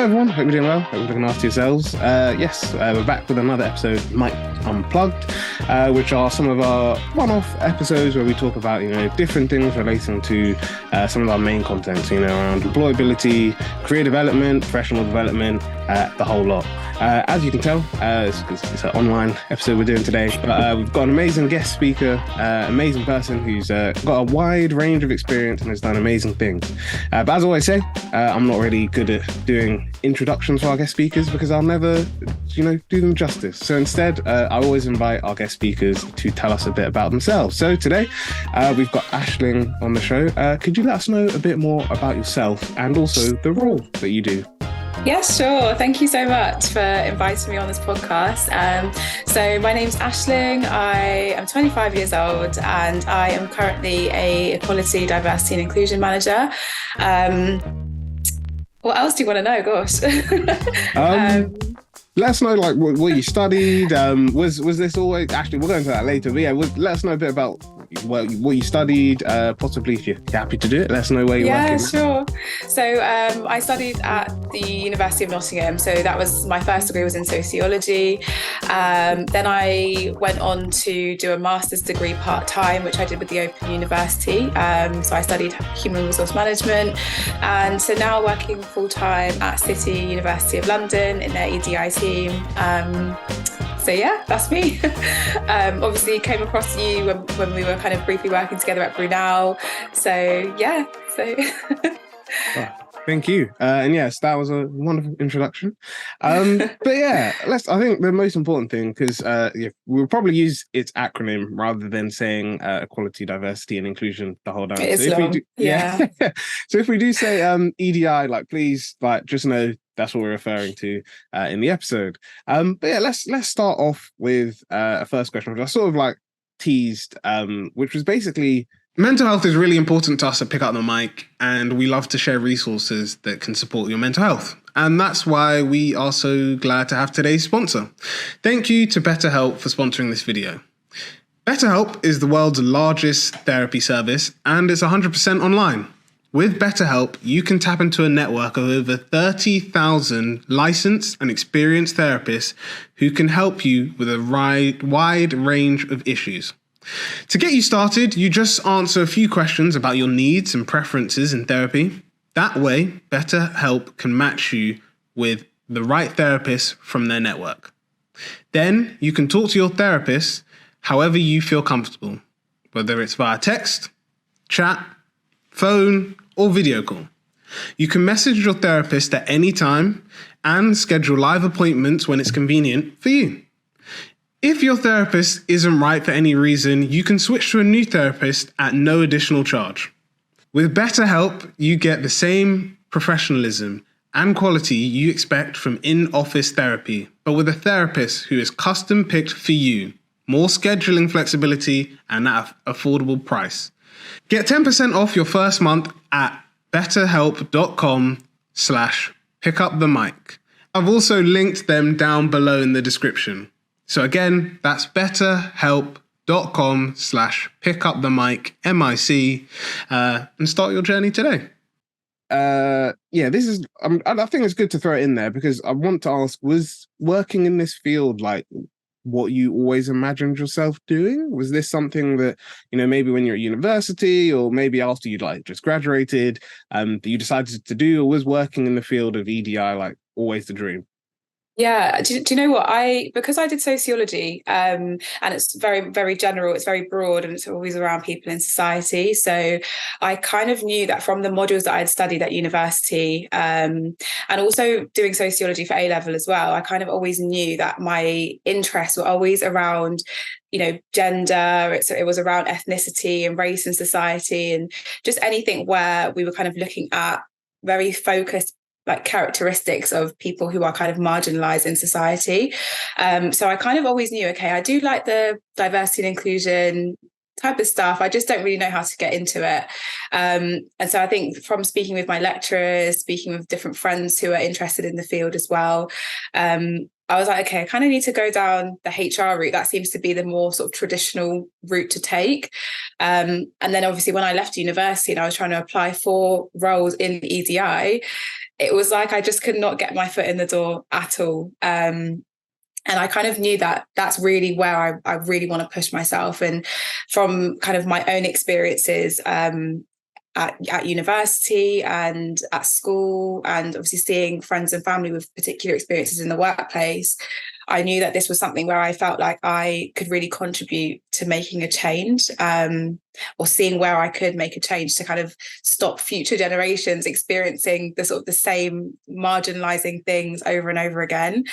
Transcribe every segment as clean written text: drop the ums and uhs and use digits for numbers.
Hello everyone, hope you're doing well, hope you're looking after yourselves. We're back with another episode of Mic Unplugged, which are some of our one-off episodes where we talk about, different things relating to some of our main content, around employability, career development, professional development, the whole lot. As you can tell, it's an online episode we're doing today, but we've got an amazing guest speaker, amazing person who's got a wide range of experience and has done amazing things. But as I always say, I'm not really good at doing introductions for our guest speakers because I'll never, do them justice. So instead, I always invite our guest speakers to tell us a bit about themselves. So today, we've got Ashling on the show. Could you let us know a bit more about yourself and also the role that you do? Yes, sure. Thank you so much for inviting me on this podcast. So my name's Ashling. I am 25 years old and I am currently a Equality, Diversity and Inclusion Manager. What else do you want to know? Gosh. Let us know, what you studied. Was this always... Actually, we'll go into that later. But yeah, let us know a bit about what you studied. Possibly, if you're happy to do it, let us know where you're working. Yeah, sure. So I studied at the University of Nottingham. So that was my first degree was in sociology. Then I went on to do a master's degree part-time, which I did with the Open University. So I studied human resource management. And so now working full-time at City University of London in their EDI team. So yeah, that's me. Obviously came across you when we were kind of briefly working together at Brunel. So yeah, Oh, thank you. And yes, that was a wonderful introduction. But yeah, I think the most important thing, because we'll probably use its acronym rather than saying equality, diversity and inclusion the whole time. It is long. So if we do say EDI, please just know that's what we're referring to in the episode. But yeah, let's start off with a first question, which I sort of teased, which was basically, mental health is really important to us at Pick Up the Mic, and we love to share resources that can support your mental health. And that's why we are so glad to have today's sponsor. Thank you to BetterHelp for sponsoring this video. BetterHelp is the world's largest therapy service, and it's 100% online. With BetterHelp, you can tap into a network of over 30,000 licensed and experienced therapists who can help you with a wide range of issues. To get you started, you just answer a few questions about your needs and preferences in therapy. That way, BetterHelp can match you with the right therapist from their network. Then you can talk to your therapist however you feel comfortable, whether it's via text, chat, phone, or video call. You can message your therapist at any time and schedule live appointments when it's convenient for you. If your therapist isn't right for any reason, you can switch to a new therapist at no additional charge. With BetterHelp, you get the same professionalism and quality you expect from in-office therapy, but with a therapist who is custom-picked for you, more scheduling flexibility, and at an affordable price. Get 10% off your first month at betterhelp.com/pickupthemic. I've also linked them down below in the description. So again, that's betterhelp.com/pickupthemic, MIC, and start your journey today. This is, I think it's good to throw it in there because I want to ask, was working in this field what you always imagined yourself doing? Was this something that, maybe when you're at university or maybe after you'd just graduated, that you decided to do, or was working in the field of EDI always the dream? Yeah. Do you know what? Because I did sociology, and it's very, very general, it's very broad, and it's always around people in society. So I kind of knew that from the modules that I had studied at university, and also doing sociology for A-level as well, I kind of always knew that my interests were always around, gender. It was around ethnicity and race in society, and just anything where we were kind of looking at very focused characteristics of people who are kind of marginalized in society. So I kind of always knew, okay, I do like the diversity and inclusion type of stuff. I just don't really know how to get into it. And so I think from speaking with my lecturers, speaking with different friends who are interested in the field as well, I was like, okay, I kind of need to go down the HR route. That seems to be the more sort of traditional route to take. And then obviously when I left university and I was trying to apply for roles in EDI, it was like I just could not get my foot in the door at all. And I kind of knew that that's really where I really want to push myself. And from kind of my own experiences at university and at school, and obviously seeing friends and family with particular experiences in the workplace, I knew that this was something where I felt like I could really contribute to making a change, or seeing where I could make a change to kind of stop future generations experiencing the sort of the same marginalizing things over and over again.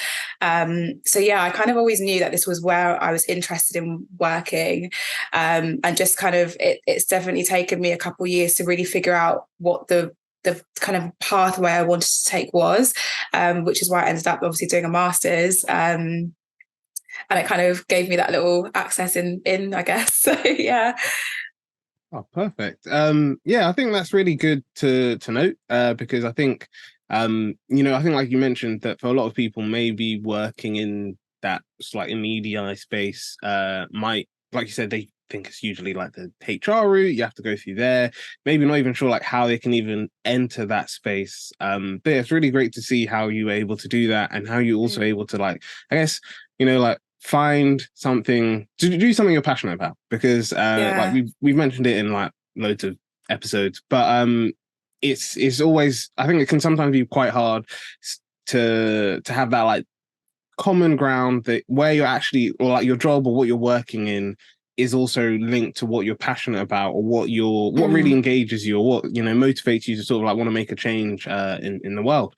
So yeah, I kind of always knew that this was where I was interested in working, and just kind of it's definitely taken me a couple of years to really figure out what the kind of pathway I wanted to take was, which is why I ended up obviously doing a master's. And it kind of gave me that little access in, I guess. So yeah. Oh, perfect. Yeah, I think that's really good to note, because I think, I think like you mentioned that for a lot of people, maybe working in that like in the EDI space, might, like you said, they think it's usually like the HR route. You have to go through there. Maybe not even sure like how they can even enter that space. But yeah, it's really great to see how you were able to do that, and how you also able to like, I guess, like find something to do, something you're passionate about, because like we've mentioned it in like loads of episodes, but it's always, I think it can sometimes be quite hard to have that like common ground that where you're actually, or like your job or what you're working in is also linked to what you're passionate about, or what really engages you, or what motivates you to sort of like want to make a change in the world.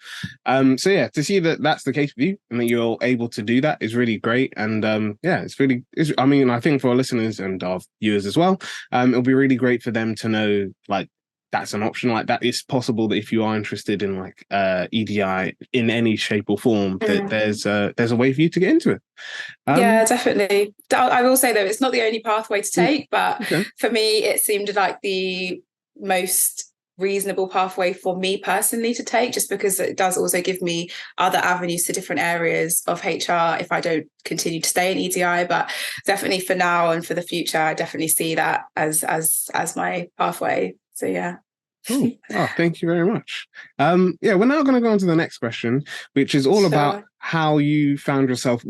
So yeah, to see that that's the case with you and that you're able to do that is really great. And yeah, I mean, I think for our listeners and our viewers as well, it'll be really great for them to know like that's an option, like that it's possible that if you are interested in like EDI in any shape or form, that there's a way for you to get into it. Yeah, definitely. I will say though, it's not the only pathway to take, but for me, it seemed like the most reasonable pathway for me personally to take, just because it does also give me other avenues to different areas of HR if I don't continue to stay in EDI. But definitely for now and for the future, I definitely see that as my pathway. So yeah. Cool. Oh, thank you very much. Yeah, we're now going to go on to the next question, which is all about how you found yourself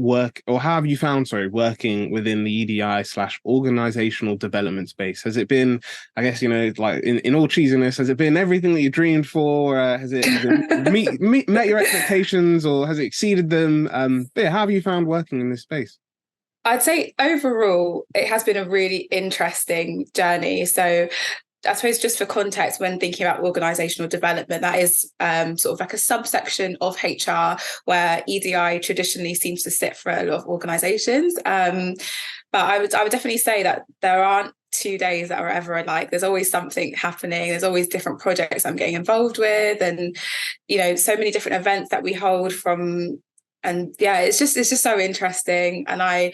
how have you found, working within the EDI/organizational development space? Has it been, I guess, like in all cheesiness, has it been everything that you dreamed for? Has it met your expectations, or has it exceeded them? But yeah, how have you found working in this space? I'd say overall, it has been a really interesting journey. So I suppose just for context, when thinking about organisational development, that is sort of like a subsection of HR where EDI traditionally seems to sit for a lot of organisations. But I would definitely say that there aren't 2 days that are ever alike. There's always something happening. There's always different projects I'm getting involved with, and so many different events that we hold from. And yeah, it's just so interesting. And I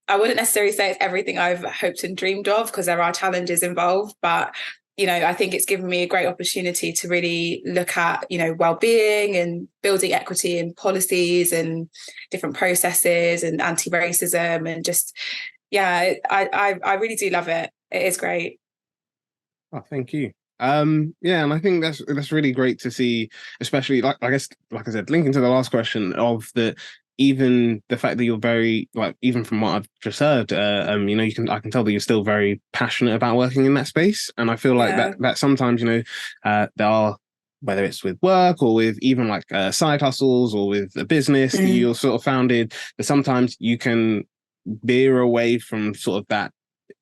wouldn't necessarily say it's everything I've hoped and dreamed of, because there are challenges involved, but I think it's given me a great opportunity to really look at, well-being and building equity in policies and different processes and anti-racism, and just, yeah, I really do love it. It is great. Oh, thank you. Yeah, and I think that's really great to see, especially like, I guess, like I said, linking to the last question of even the fact that you're very, like, even from what I've just heard, I can tell that you're still very passionate about working in that space. And I feel like that sometimes, there are, whether it's with work or with even like side hustles or with a business that you're sort of founded, that sometimes you can veer away from sort of that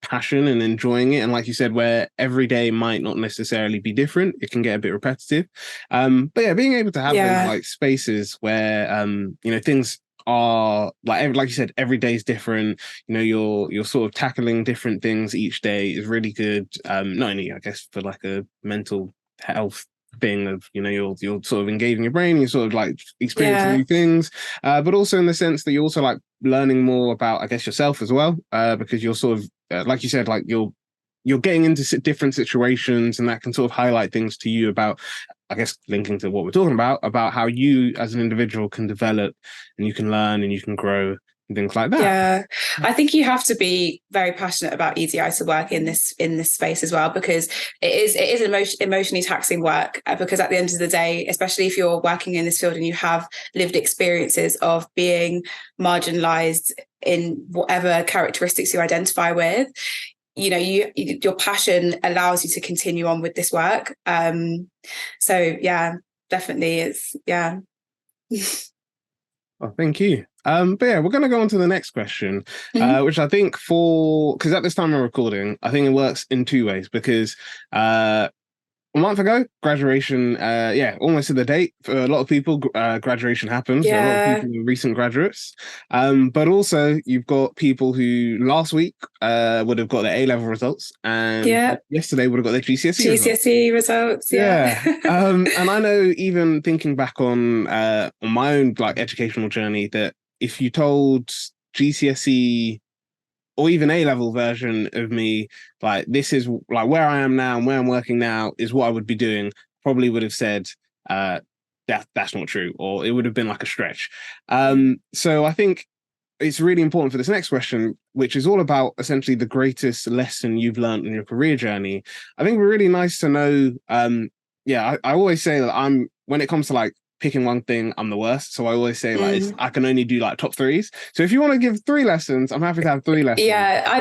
passion and enjoying it. And like you said, where every day might not necessarily be different, it can get a bit repetitive. But yeah, being able to have those like spaces where things are like you said, every day is different. You're sort of tackling different things each day is really good. Not only, I guess, for like a mental health thing of you're sort of engaging your brain, you're sort of like experiencing new things, but also in the sense that you're also like learning more about, I guess, yourself as well, because you're sort of like you said, like you're you're getting into different situations, and that can sort of highlight things to you about, I guess, linking to what we're talking about how you as an individual can develop and you can learn and you can grow and things like that. Yeah, I think you have to be very passionate about EDI to work in this space as well, because it is emotionally taxing work. Because at the end of the day, especially if you're working in this field and you have lived experiences of being marginalized in whatever characteristics you identify with, you know, your passion allows you to continue on with this work. So yeah, definitely, it's yeah. Oh, thank you. But yeah, we're going to go on to the next question, Mhm. which I think because at this time we're recording, I think it works in two ways because a month ago, graduation, almost to the date. For a lot of people, graduation happened. A lot of Yeah, people are recent graduates. But also, you've got people who last week would have got their A-level results and yeah. yesterday would have got their GCSE results. GCSE results, yeah. Yeah. And I know even thinking back on my own like educational journey that if you told GCSE or even A-level version of me, like this is like where I am now and where I'm working now is what I would be doing, probably would have said that's not true, or it would have been like a stretch. So I think it's really important for this next question, which is all about essentially the greatest lesson you've learned in your career journey. I think we're really nice to know. I always say that when it comes to like picking one thing, I'm the worst. So I always say like I can only do like top threes. So if you want to give three lessons, I'm happy to have three lessons.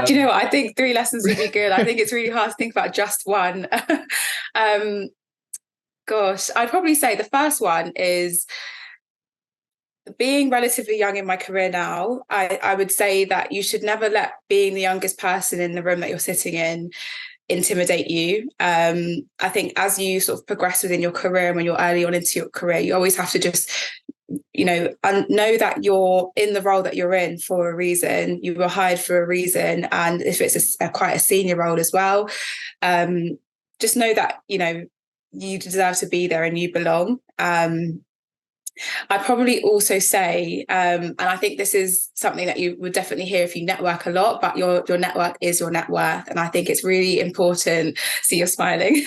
Do you know what? I think three lessons would be good. I think it's really hard to think about just one. um, Gosh, I'd probably say the first one is being relatively young in my career now. I would say that you should never let being the youngest person in the room that you're sitting in intimidate you. I think as you sort of progress within your career and when you're early on into your career, you always have to just know that you're in the role that you're in for a reason. You were hired for a reason, and if it's quite a senior role as well, just know that you deserve to be there and you belong. I'd probably also say, and I think this is something that you would definitely hear if you network a lot, but your network is your net worth. And I think it's really important. See, you're smiling.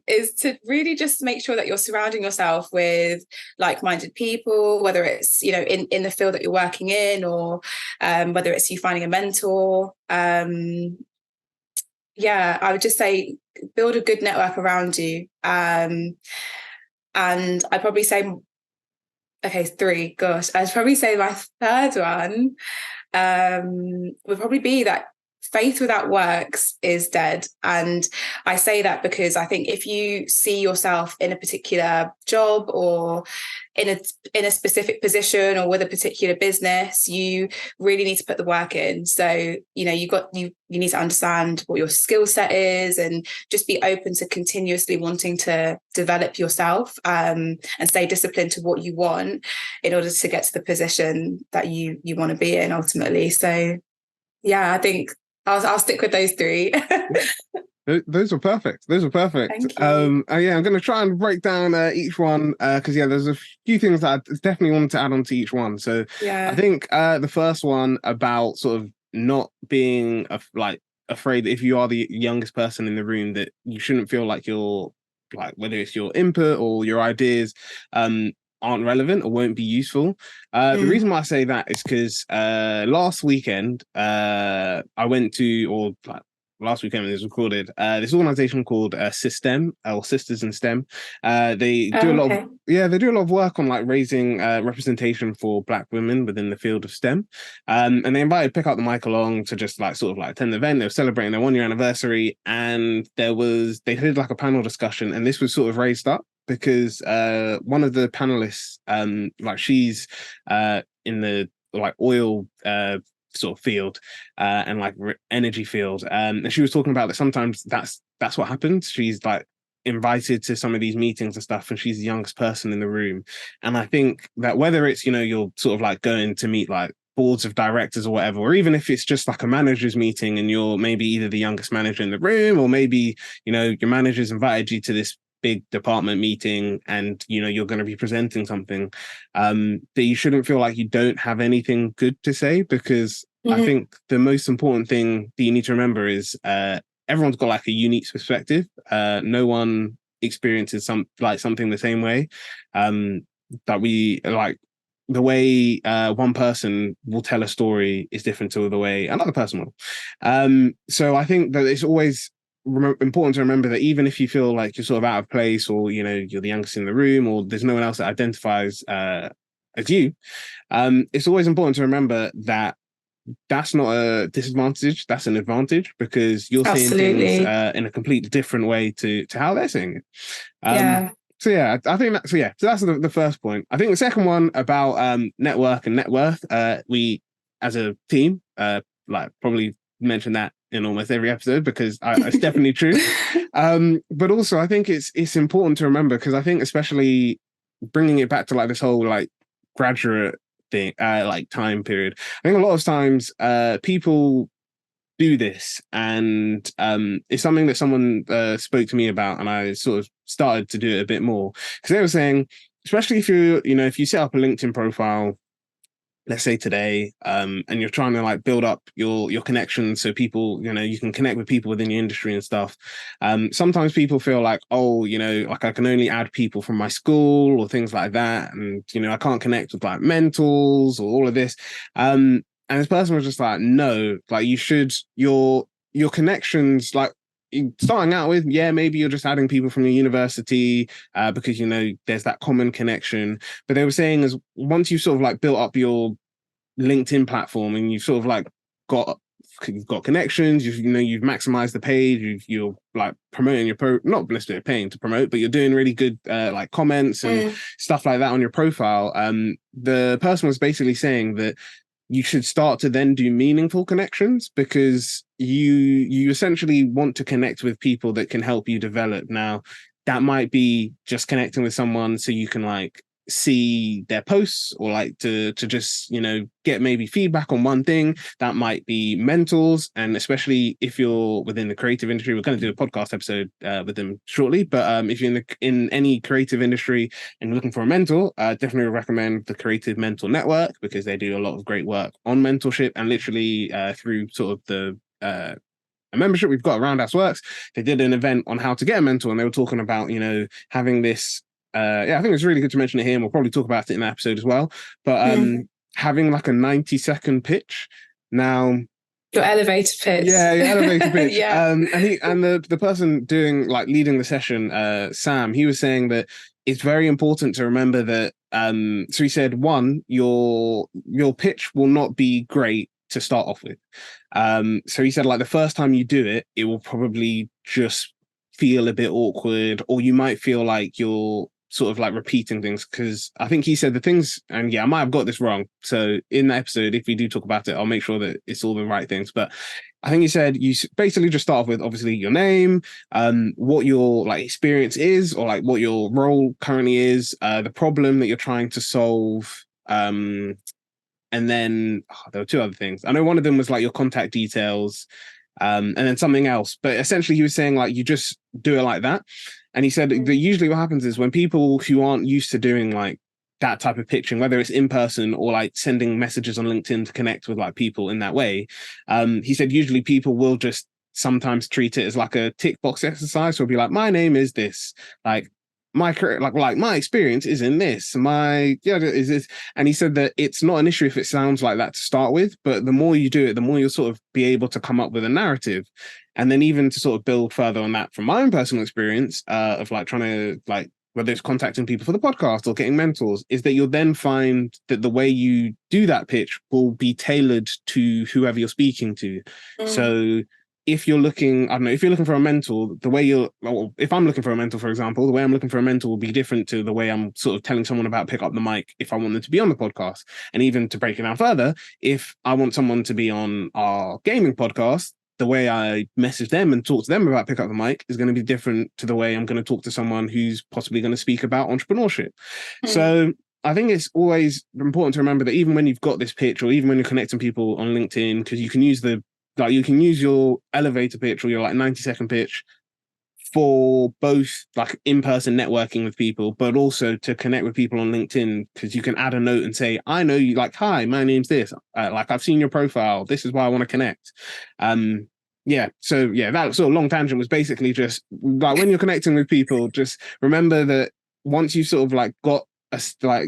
Is to really just make sure that you're surrounding yourself with like-minded people, whether it's in the field that you're working in, or whether it's you finding a mentor. I would just say build a good network around you. And I'd probably say, okay, three. Gosh, I'd probably say my third one would probably be that faith without works is dead. And I say that because I think if you see yourself in a particular job or in a specific position or with a particular business, you really need to put the work in. So you need to understand what your skill set is and just be open to continuously wanting to develop yourself, and stay disciplined to what you want in order to get to the position that you want to be in ultimately. So yeah, I think I'll stick with those three. Those are perfect. Those are perfect. Thank you. I'm going to try and break down each one because there's a few things that I definitely wanted to add on to each one. So I Yeah. think the first one about sort of not being afraid that if you are the youngest person in the room that you shouldn't feel like you're like whether it's your input or your ideas aren't relevant or won't be useful. The reason why I say that is because last weekend I went to or like last weekend when it was recorded, this organization called System or Sisters in STEM. They do a lot of they do a lot of work on like raising representation for Black women within the field of STEM. And they invited Pick Up the Mic along to just like sort of like attend the event. They were celebrating their 1 year anniversary, and they did like a panel discussion, and this was sort of raised up because one of the panelists, like she's in the like oil sort of field and like energy field, and she was talking about that sometimes that's what happens. She's like invited to some of these meetings and stuff, and she's the youngest person in the room. And I think that whether it's you're sort of like going to meet like boards of directors or whatever, or even if it's just like a managers meeting and you're maybe either the youngest manager in the room or maybe your manager's invited you to this big department meeting and you're going to be presenting something, that you shouldn't feel like you don't have anything good to say, because I think the most important thing that you need to remember is everyone's got like a unique perspective. No one experiences something the same way. That we like the way one person will tell a story is different to the way another person will. So I think that it's always important to remember that even if you feel like you're sort of out of place, or you know you're the youngest in the room, or there's no one else that identifies as you, it's always important to remember that that's not a disadvantage, that's an advantage, because you're seeing things in a completely different way to how they're seeing it. So yeah, I think that's so that's the first point. I think the second one about network and net worth, we as a team like probably mention that in almost every episode, because it's definitely true. But also I think it's important to remember, because I think especially bringing it back to like this whole like graduate thing, like time period, I think a lot of times people do this, and it's something that someone spoke to me about, and I sort of started to do it a bit more, because they were saying, especially if if you set up a LinkedIn profile, let's say today, and you're trying to like build up your connections so people, you can connect with people within your industry and stuff. Sometimes people feel like, oh, like I can only add people from my school or things like that, and I can't connect with like mentors or all of this. And this person was just like, no, like you should, your connections, like starting out with, maybe you're just adding people from your university because there's that common connection. But they were saying, as once you sort of like built up your LinkedIn platform and you've sort of like got connections, you've maximized the page, you're like promoting your not necessarily paying to promote, but you're doing really good like comments and stuff like that on your profile. The person was basically saying that you should start to then do meaningful connections, because you essentially want to connect with people that can help you develop. Now, that might be just connecting with someone so you can like see their posts, or like to just get maybe feedback on one thing. That might be mentors, and especially if you're within the creative industry, we're going to do a podcast episode with them shortly, but if you're in any creative industry and you're looking for a mentor, definitely recommend the Creative Mentor Network, because they do a lot of great work on mentorship, and literally through sort of the a membership we've got around Roundhouse Works, they did an event on how to get a mentor, and they were talking about having this I think it's really good to mention it here, and we'll probably talk about it in the episode as well. But having like a 90-second pitch. Now, your elevator pitch. Yeah, your elevator pitch. Yeah. And the person doing like leading the session, Sam, he was saying that it's very important to remember that. So he said, one, your pitch will not be great to start off with. So he said, like, the first time you do it, it will probably just feel a bit awkward, or you might feel like you're sort of like repeating things, because I think he said the things, and I might have got this wrong, so in the episode, if we do talk about it, I'll make sure that it's all the right things. But I think he said you basically just start off with obviously your name, what your like experience is, or like what your role currently is, the problem that you're trying to solve, and then there were two other things. I know one of them was like your contact details, and then something else. But essentially he was saying like you just do it like that. And he said that usually what happens is when people who aren't used to doing like that type of pitching, whether it's in person or like sending messages on LinkedIn to connect with like people in that way, he said usually people will just sometimes treat it as like a tick box exercise. So it'll be like, my name is this, like my career, like my experience is in this, is this. And he said that it's not an issue if it sounds like that to start with, but the more you do it, the more you'll sort of be able to come up with a narrative. And then even to sort of build further on that from my own personal experience of like trying to like, whether it's contacting people for the podcast or getting mentors, is that you'll then find that the way you do that pitch will be tailored to whoever you're speaking to. So if you're looking, I don't know, if you're looking for a mentor, the way if I'm looking for a mentor, for example, the way I'm looking for a mentor will be different to the way I'm sort of telling someone about pick up the mic if I want them to be on the podcast. And even to break it down further, if I want someone to be on our gaming podcast, the way I message them and talk to them about pick up the mic is going to be different to the way I'm going to talk to someone who's possibly going to speak about entrepreneurship. So I think it's always important to remember that even when you've got this pitch, or even when you're connecting people on LinkedIn, because you can use your elevator pitch or your like 90-second pitch for both like in-person networking with people, but also to connect with people on LinkedIn, because you can add a note and say, I know you, like, hi, my name's this, like I've seen your profile, this is why I want to connect. Yeah, so yeah, that sort of long tangent was basically just like, when you're connecting with people, just remember that once you've sort of like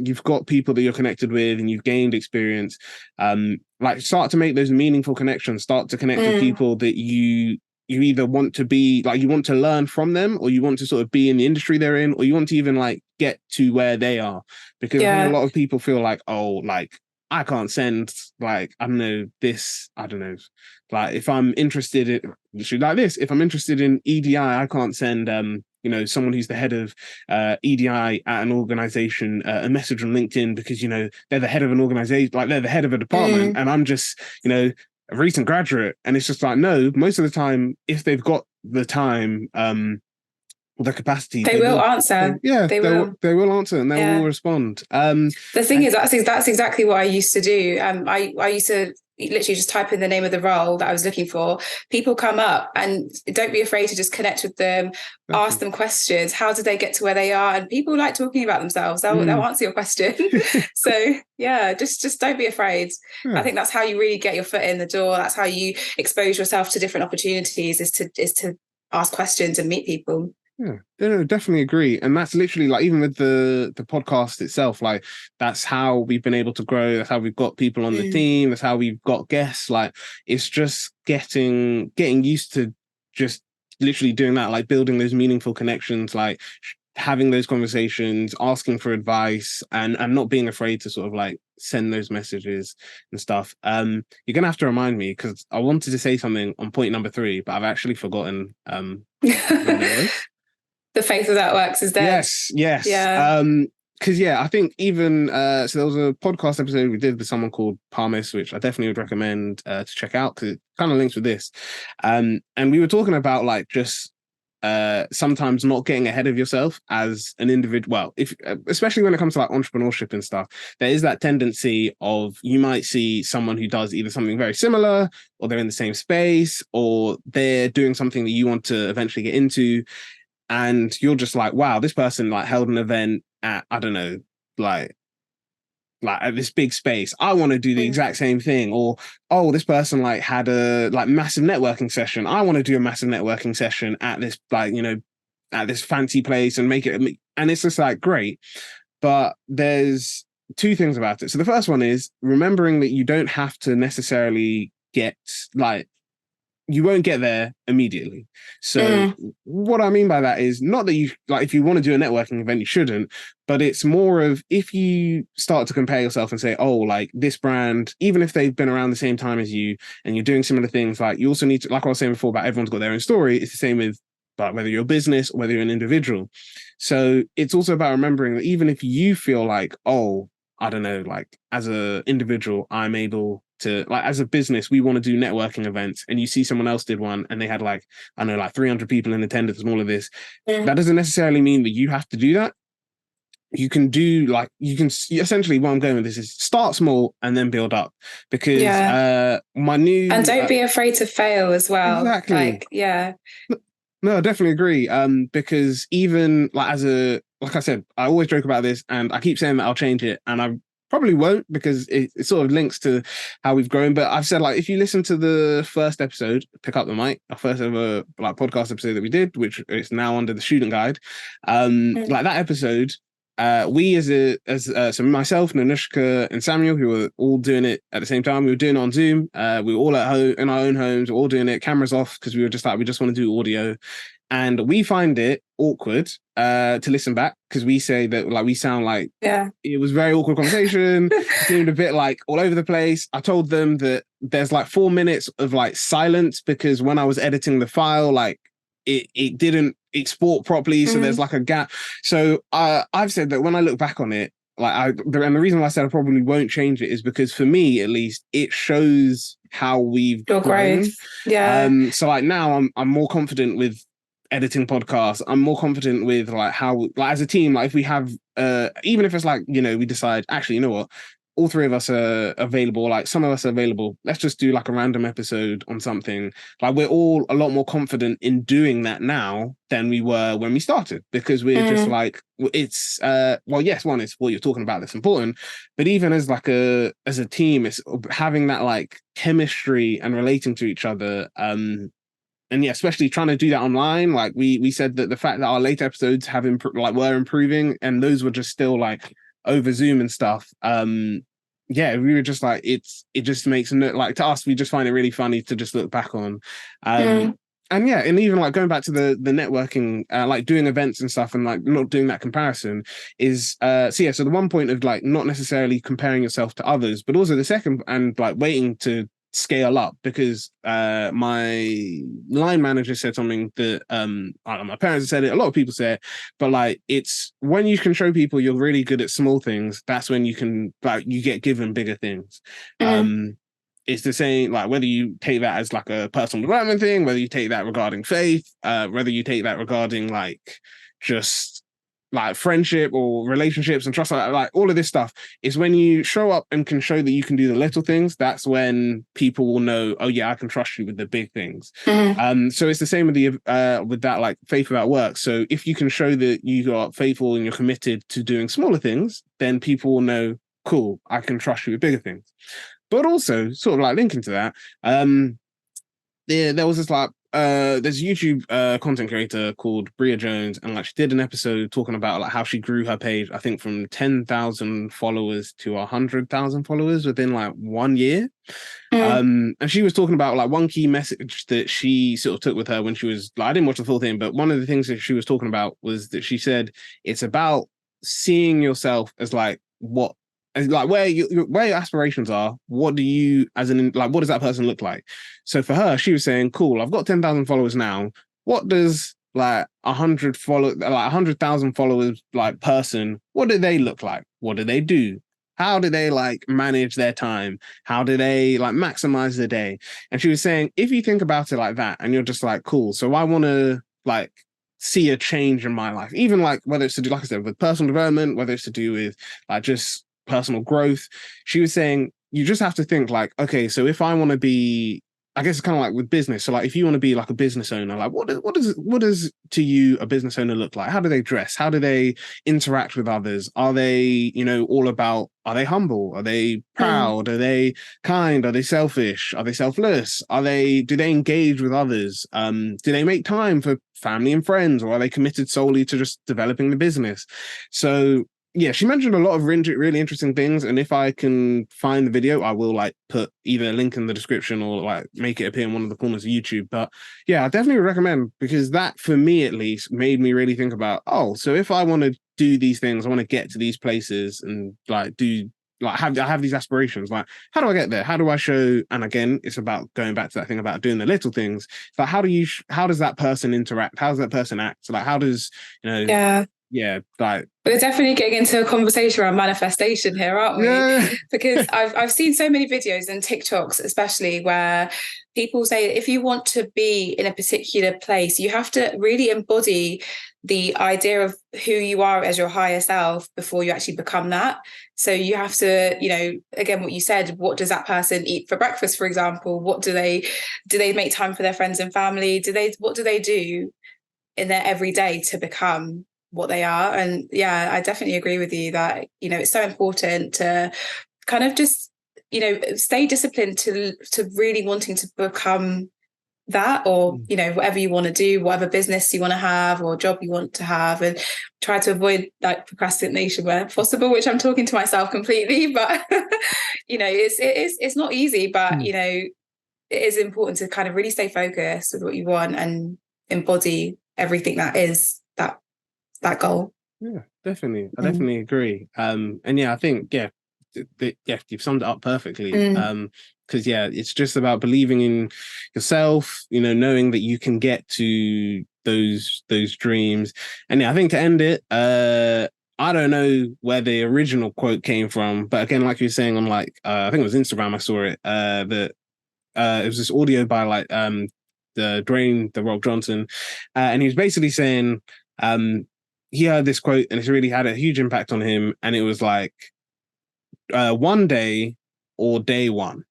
you've got people that you're connected with and you've gained experience, like start to make those meaningful connections, start to connect with people that you either want to be like, you want to learn from them, or you want to sort of be in the industry they're in, or you want to even like get to where they are. Because I think a lot of people feel like, oh, like I can't send, like, I don't know, this, I don't know, like if I'm interested in like this, if I'm interested in EDI, I can't send you know, someone who's the head of EDI at an organization a message on LinkedIn, because, you know, they're the head of an organization, like they're the head of a department, and I'm just, you know, a recent graduate. And it's just like, no, most of the time, if they've got the time, the capacity, they will answer. They will answer, and they will respond. The thing is, that's exactly what I used to do. I used to literally just type in the name of the role that I was looking for. People come up, and don't be afraid to just connect with them, ask them questions. How did they get to where they are? And people like talking about themselves. They'll answer your question. So yeah, just don't be afraid. I think that's how you really get your foot in the door. That's how you expose yourself to different opportunities, is to ask questions and meet people. Yeah, no, definitely agree. And that's literally like, even with the podcast itself, like that's how we've been able to grow. That's how we've got people on the team. That's how we've got guests. Like, it's just getting used to just literally doing that, like building those meaningful connections, like having those conversations, asking for advice, and not being afraid to sort of like send those messages and stuff. You're gonna have to remind me, because I wanted to say something on point number 3, but I've actually forgotten what it was. The faith of that works is dead. Yes. Yeah. Because I think even so there was a podcast episode we did with someone called Parmis, which I definitely would recommend to check out, because it kind of links with this. And we were talking about like just sometimes not getting ahead of yourself as an individual. Well, if especially when it comes to like entrepreneurship and stuff, there is that tendency of, you might see someone who does either something very similar, or they're in the same space, or they're doing something that you want to eventually get into. And you're just like, wow, this person like held an event at, I don't know, like at this big space. I want to do the exact same thing. Or, oh, this person like had a like massive networking session. I want to do a massive networking session at this, like, you know, at this fancy place and make it. And it's just like, great. But there's 2 things about it. So the first one is remembering that you don't have to necessarily get like, you won't get there immediately. So what I mean by that is not that you, like, if you want to do a networking event, you shouldn't, but it's more of, if you start to compare yourself and say, oh, like this brand, even if they've been around the same time as you and you're doing similar things, like you also need to, like I was saying before about everyone's got their own story. It's the same with, but whether you're a business or whether you're an individual. So it's also about remembering that even if you feel like, oh, I don't know, like as an individual, I'm able to, like, as a business, we want to do networking events, and you see someone else did one and they had like, I don't know, like 300 people in attendance and all of this. That doesn't necessarily mean that you have to do that. You can do like, you can essentially, what I'm going with this is start small and then build up, because my new, and don't be afraid to fail as well. Exactly. Like, yeah. No, I definitely agree. Because even like like I said, I always joke about this, and I keep saying that I'll change it, and I probably won't, because it sort of links to how we've grown. But I've said, like, if you listen to the first episode, Pick Up the Mic, our first ever like podcast episode that we did, which is now under the student guide, like that episode, we so myself, Nanushka, and Samuel, who were all doing it at the same time, we were doing it on Zoom. We were all at home in our own homes, we were all doing it, cameras off, because we were just like, we just want to do audio. And we find it awkward to listen back, because we say that like we sound like, it was very awkward conversation. It seemed a bit like all over the place. I told them that there's like 4 minutes of like silence, because when I was editing the file, like it didn't export properly, so there's like a gap. So I've said that when I look back on it, like and the reason why I said I probably won't change it is because, for me at least, it shows how we've grown. So like now I'm more confident with editing podcasts. I'm more confident with like how, like as a team, like if we have even if it's like, you know, we decide, actually, you know what, all three of us are available, like some of us are available, let's just do like a random episode on something. Like we're all a lot more confident in doing that now than we were when we started, because we're just like, it's well, yes, one is what you're talking about that's important, but even as like a team, it's having that like chemistry and relating to each other. And yeah, especially trying to do that online. Like we said that the fact that our late episodes have were improving, and those were just still like over Zoom and stuff. Yeah, we were just like, it just makes like, to us, we just find it really funny to just look back on. And yeah, and even like going back to the networking, like doing events and stuff, and like not doing that comparison is so yeah, so the one point of like not necessarily comparing yourself to others, but also the second, and like waiting to scale up, because my line manager said something that I don't know, my parents have said it, a lot of people say it, but like, it's when you can show people you're really good at small things, that's when you can, like, you get given bigger things. It's the same, like whether you take that as like a personal development thing, whether you take that regarding faith, whether you take that regarding like just like friendship or relationships and trust, like all of this stuff, is when you show up and can show that you can do the little things, that's when people will know, oh yeah, I can trust you with the big things. So it's the same with the with that, like faith without work. So if you can show that you are faithful and you're committed to doing smaller things, then people will know, cool, I can trust you with bigger things. But also, sort of like linking to that, there was this like there's a YouTube content creator called Bria Jones, and like she did an episode talking about like how she grew her page, I think from 10,000 followers to 100,000 followers within like 1 year. And she was talking about like one key message that she sort of took with her when she was like, I didn't watch the full thing, but one of the things that she was talking about was that she said it's about seeing yourself as like what, like where your aspirations are. What do you, as an, like, what does that person look like? So for her, she was saying, cool, I've got 10,000 followers now. What does like 100,000 followers like person, what do they look like? What do they do? How do they like manage their time? How do they like maximize the day? And she was saying, if you think about it like that, and you're just like, cool, so I want to like see a change in my life, even like whether it's to do, like I said, with personal development, whether it's to do with like just personal growth. She was saying you just have to think like, okay, so if I want to be, I guess it's kind of like with business. So like if you want to be like a business owner, like what does to you a business owner look like? How do they dress? How do they interact with others? Are they, you know, all about, are they humble? Are they proud? Are they kind? Are they selfish? Are they selfless? Do they engage with others? Do they make time for family and friends, or are they committed solely to just developing the business? So yeah, she mentioned a lot of really interesting things, and if I can find the video, I will like put either a link in the description or like make it appear in one of the corners of YouTube. But yeah, I definitely recommend, because that, for me at least, made me really think about, oh, so if I want to do these things, I want to get to these places and like do, like I have these aspirations, like how do I get there? How do I show? And again, it's about going back to that thing about doing the little things. It's like, how does that person interact? How does that person act? Like how does, you know, yeah, like we're definitely getting into a conversation around manifestation here, aren't we? Yeah. Because I've seen so many videos and TikToks, especially, where people say if you want to be in a particular place, you have to really embody the idea of who you are as your higher self before you actually become that. So you have to, you know, again, what you said, what does that person eat for breakfast, for example? What do they make time for their friends and family? What do they do in their everyday to become what they are? And yeah, I definitely agree with you that, you know, it's so important to kind of just, you know, stay disciplined to really wanting to become that, or, you know, whatever you want to do, whatever business you want to have or job you want to have, and try to avoid like procrastination where possible, which I'm talking to myself completely, but you know, it's not easy, but you know, it is important to kind of really stay focused with what you want and embody everything that is that goal. Yeah, definitely. I definitely agree. And yeah, I think yeah, you've summed it up perfectly. Because yeah, it's just about believing in yourself, you know, knowing that you can get to those dreams. And yeah, I think to end it, I don't know where the original quote came from, but again, like you were saying on like I think it was Instagram, I saw it, that it was this audio by like the Dwayne the Rock Johnson, and he was basically saying he heard this quote and it's really had a huge impact on him, and it was like, one day or day one.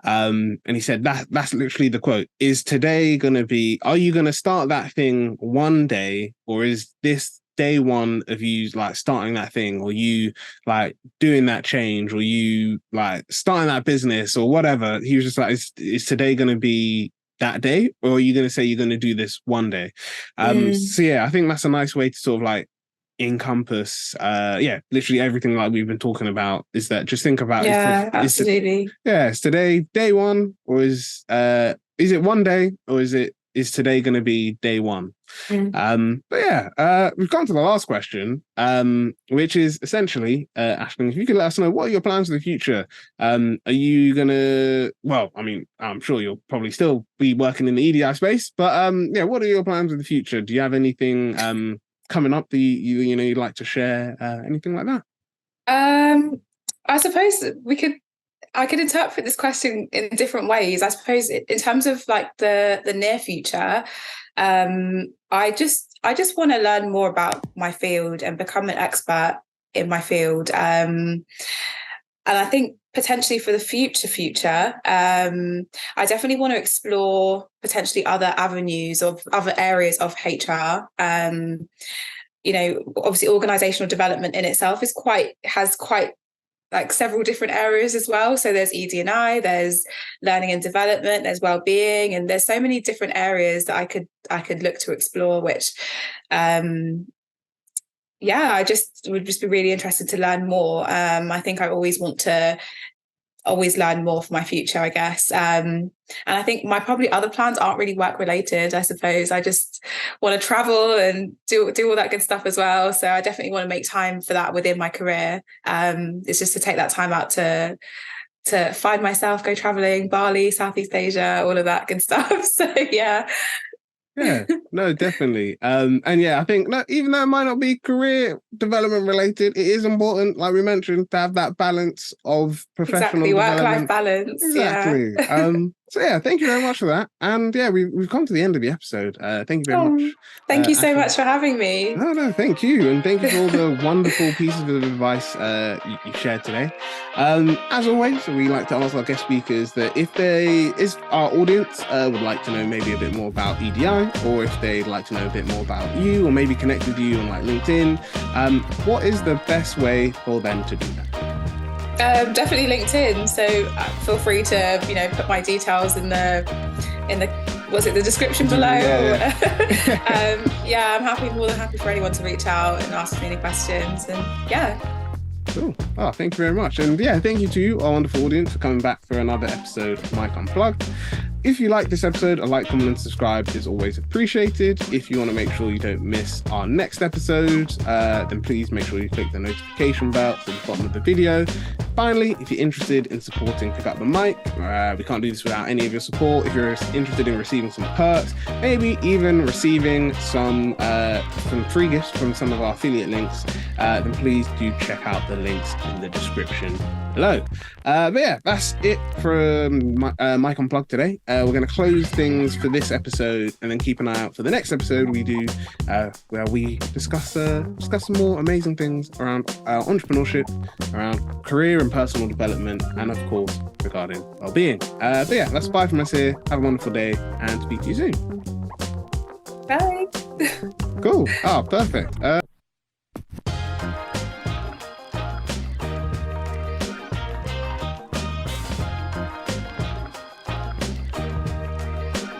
And he said that's literally the quote. Is today gonna be, are you gonna start that thing one day, or is this day one of you like starting that thing, or you like doing that change, or you like starting that business or whatever? He was just like, is today gonna be that day, or are you gonna say you're gonna do this one day? So yeah, I think that's a nice way to sort of like encompass literally everything like we've been talking about. Is that just think about absolutely. Is today day one, or is it one day, or is today going to be day one? But yeah, we've gone to the last question, which is essentially, Ashling, if you could let us know, what are your plans for the future? Are you gonna, well, I mean, I'm sure you'll probably still be working in the EDI space, but yeah, what are your plans for the future? Do you have anything coming up that you'd like to share, anything like that? I suppose I could interpret this question in different ways. I suppose in terms of like the near future, I just want to learn more about my field and become an expert in my field. And I think potentially for the future, I definitely want to explore potentially other avenues of other areas of HR. Obviously organizational development in itself has quite like several different areas as well. So there's ED&I, there's learning and development, there's well-being, and there's so many different areas that I could look to explore, which I would just be really interested to learn more. I think I always want to learn more for my future, I guess. And I think my probably other plans aren't really work related, I suppose. I just want to travel and do all that good stuff as well. So I definitely want to make time for that within my career. It's just to take that time out to find myself, go traveling, Bali, Southeast Asia, all of that good stuff. So yeah. Yeah, no, definitely. And yeah, I think even though it might not be career development related, it is important, like we mentioned, to have that balance of professional work-life balance. Exactly. Yeah. So yeah, thank you very much for that. And yeah, we've come to the end of the episode. Thank you very much. Thank you so Ashling. much for having me. No, thank you. And thank you for all the wonderful pieces of advice you shared today. As always, we like to ask our guest speakers that if our audience would like to know maybe a bit more about EDI, or if they'd like to know a bit more about you, or maybe connect with you on like LinkedIn, what is the best way for them to do that? Definitely LinkedIn. So feel free to put my details in the the description below? Yeah. I'm more than happy for anyone to reach out and ask me any questions. And yeah. Cool. Oh, thank you very much. And yeah, thank you to you, our wonderful audience, for coming back for another episode of Mike Unplugged. If you like this episode, a like, comment, and subscribe is always appreciated. If you want to make sure you don't miss our next episode, then please make sure you click the notification bell at the bottom of the video. Finally, if you're interested in supporting Pick Up the Mic, we can't do this without any of your support. If you're interested in receiving some perks, maybe even receiving some free gifts from some of our affiliate links, then please do check out the links in the description below. But yeah, that's it from Mike Unplugged today. We're going to close things for this episode and then keep an eye out for the next episode we do, where we discuss some more amazing things around entrepreneurship, around career and personal development, and of course regarding well-being. But yeah, that's bye from us here. Have a wonderful day and speak to you soon. Bye. Cool. Perfect.